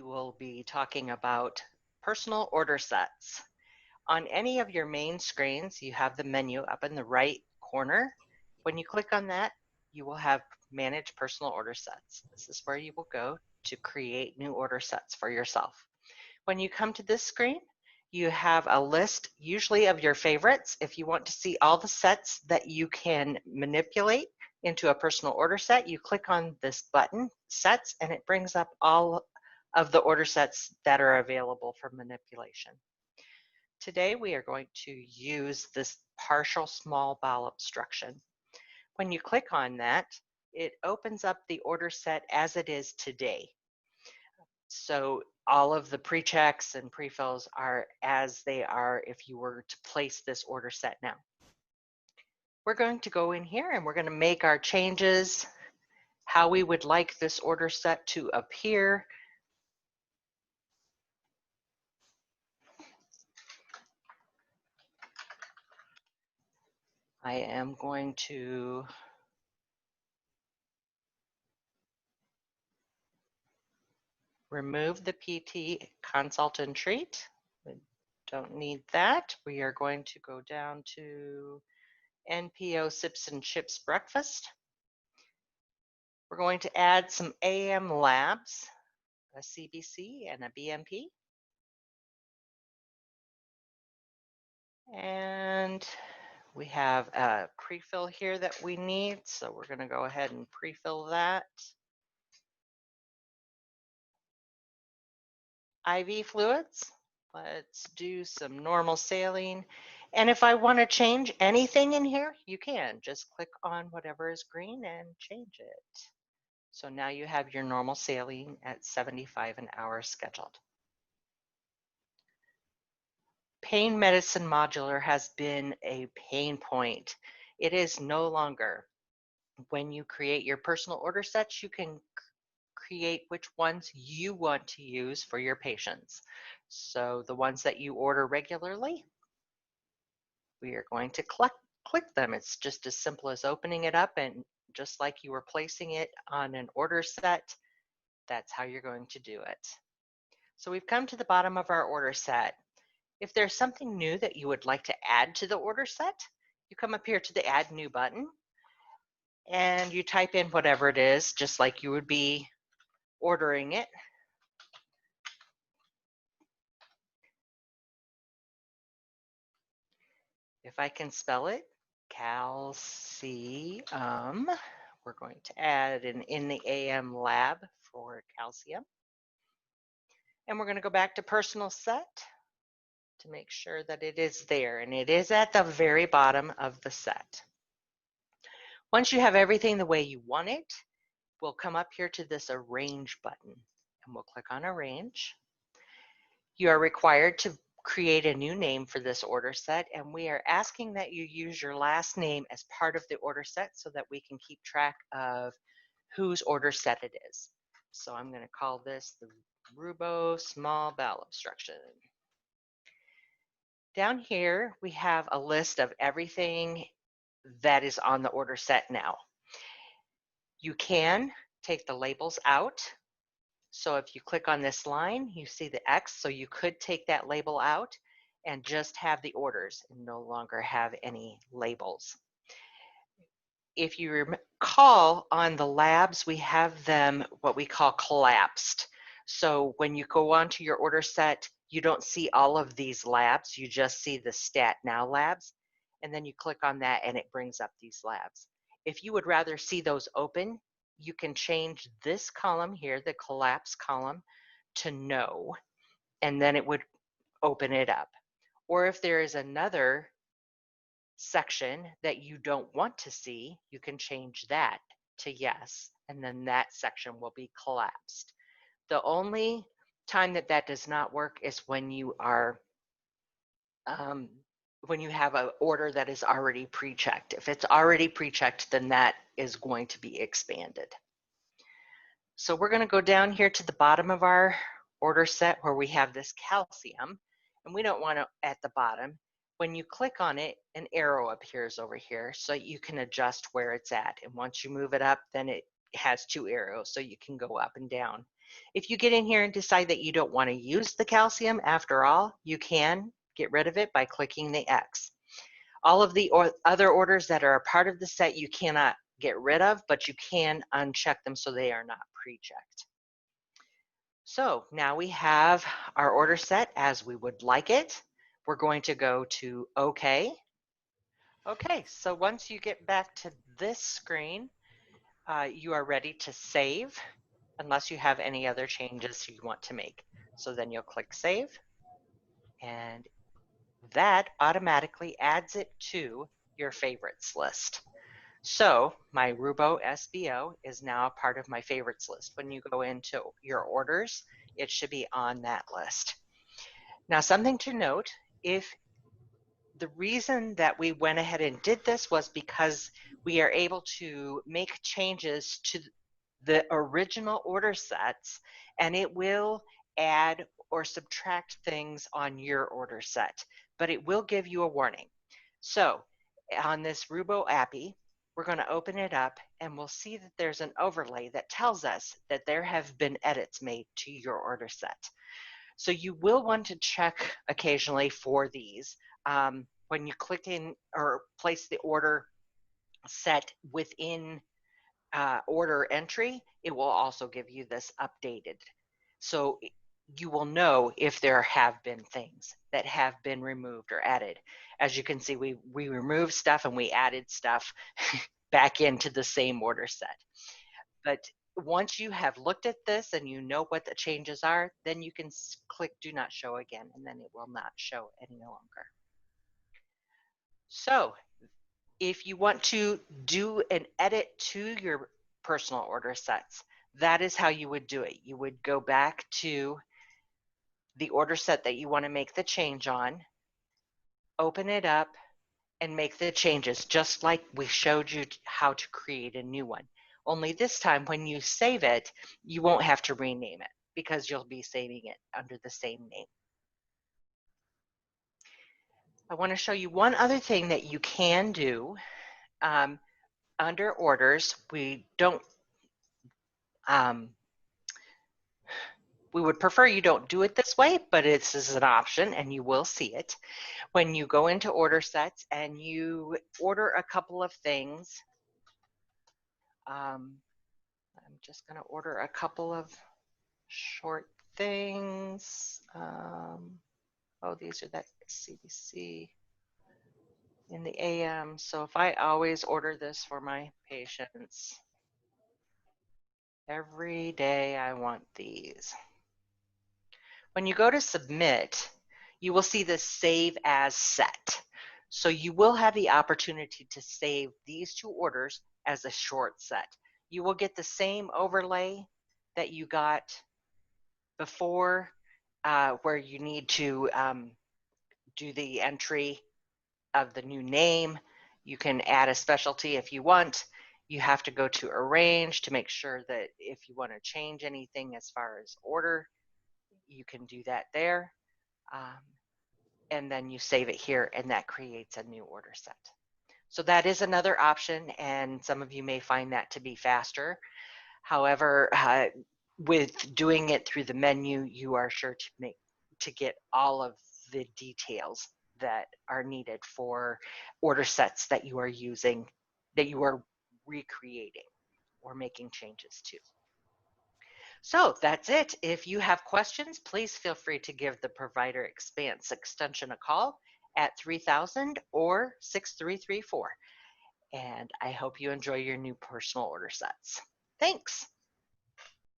will be talking about personal order sets. On any of your main screens, you have the menu up in the right corner. When you click on that, you will have Manage Personal Order Sets. This is where you will go to create new order sets for yourself. When you come to this screen, you have a list usually of your favorites. If you want to see all the sets that you can manipulate into a personal order set, you click on this button, Sets, and it brings up all of the order sets that are available for manipulation. Today we are going to use this partial small bowel obstruction. When you click on that, it opens up the order set as it is today. So all of the pre-checks and pre-fills are as they are if you were to place this order set now. We're going to go in here and we're going to make our changes, how we would like this order set to appear. I am going to remove the PT consult and treat. We don't need that. We are going to go down to NPO Sips and Chips Breakfast. We're going to add some AM labs, a CBC and a BMP. And we have a pre-fill here that we need, so we're going to go ahead and pre-fill that. IV fluids, let's do some normal saline. And if I want to change anything in here, you can just click on whatever is green and change it. So now you have your normal saline at 75 an hour scheduled. Pain medicine modular has been a pain point. It is no longer. When you create your personal order sets, you can create which ones you want to use for your patients. So the ones that you order regularly, we are going to click them. It's just as simple as opening it up, and just like you were placing it on an order set, that's how you're going to do it. So we've come to the bottom of our order set. If there's something new that you would like to add to the order set, you come up here to the Add New button, and you type in whatever it is, just like you would be ordering it. If I can spell it, calcium. We're going to add an in the AM lab for calcium. And we're going to go back to personal set to make sure that it is there, and it is at the very bottom of the set. Once you have everything the way you want it, we'll come up here to this Arrange button, and we'll click on Arrange. You are required to create a new name for this order set, and we are asking that you use your last name as part of the order set so that we can keep track of whose order set it is. So I'm going to call this the Rubo Small Bowel Obstruction. Down here, we have a list of everything that is on the order set now. You can take the labels out. So if you click on this line, you see the X, so you could take that label out and just have the orders and no longer have any labels. If you recall, on the labs, we have them what we call collapsed. So when you go onto your order set, you don't see all of these labs, you just see the Stat Now labs, and then you click on that and it brings up these labs. If you would rather see those open, you can change this column here, the collapse column, to no, and then it would open it up. Or if there is another section that you don't want to see, you can change that to yes, and then that section will be collapsed. The only time that that does not work is when you are when you have an order that is already pre-checked. If it's already pre-checked, then that is going to be expanded. So we're going to go down here to the bottom of our order set where we have this calcium, and we don't want it at the bottom. When you click on it, an arrow appears over here so you can adjust where it's at. And once you move it up, then it has two arrows so you can go up and down. If you get in here and decide that you don't want to use the calcium after all, you can get rid of it by clicking the X. All of the other orders that are a part of the set you cannot get rid of, but you can uncheck them so they are not pre-checked. So now we have our order set as we would like it. We're going to go to OK. Okay, so once you get back to this screen, you are ready to save unless you have any other changes you want to make. So then you'll click Save, and that automatically adds it to your favorites list. So my Rubo SBO is now a part of my favorites list. When you go into your orders, it should be on that list. Now, something to note, if the reason that we went ahead and did this was because we are able to make changes to the original order sets, and it will add or subtract things on your order set, but it will give you a warning. So on this Rubo Appy, we're going to open it up and we'll see that there's an overlay that tells us that there have been edits made to your order set. So you will want to check occasionally for these. When you click in or place the order set within order entry, it will also give you this updated. So you will know if there have been things that have been removed or added. As you can see, we removed stuff and we added stuff back into the same order set. But once you have looked at this and you know what the changes are, then you can click Do Not Show again, and then it will not show any longer. So if you want to do an edit to your personal order sets, that is how you would do it. You would go back to the order set that you want to make the change on, open it up, and make the changes, just like we showed you how to create a new one. Only this time, when you save it, you won't have to rename it because you'll be saving it under the same name. I want to show you one other thing that you can do. Under orders, we would prefer you don't do it this way, but this is an option and you will see it. When you go into order sets and you order a couple of things, I'm just going to order a couple of short things. Oh, these are that CBC in the AM. So if I always order this for my patients, every day I want these. When you go to submit, you will see the save as set. So you will have the opportunity to save these two orders as a short set. You will get the same overlay that you got before, where you need to do the entry of the new name. You can add a specialty if you want. You have to go to arrange to make sure that if you want to change anything as far as order, you can do that there. And then you save it here, and that creates a new order set. So that is another option, and some of you may find that to be faster. However, with doing it through the menu, you are sure to get all of the details that are needed for order sets that you are using, that you are recreating or making changes to. So that's it. If you have questions, please feel free to give the Provider Expanse extension a call at 3000 or 6334. And I hope you enjoy your new personal order sets. Thanks.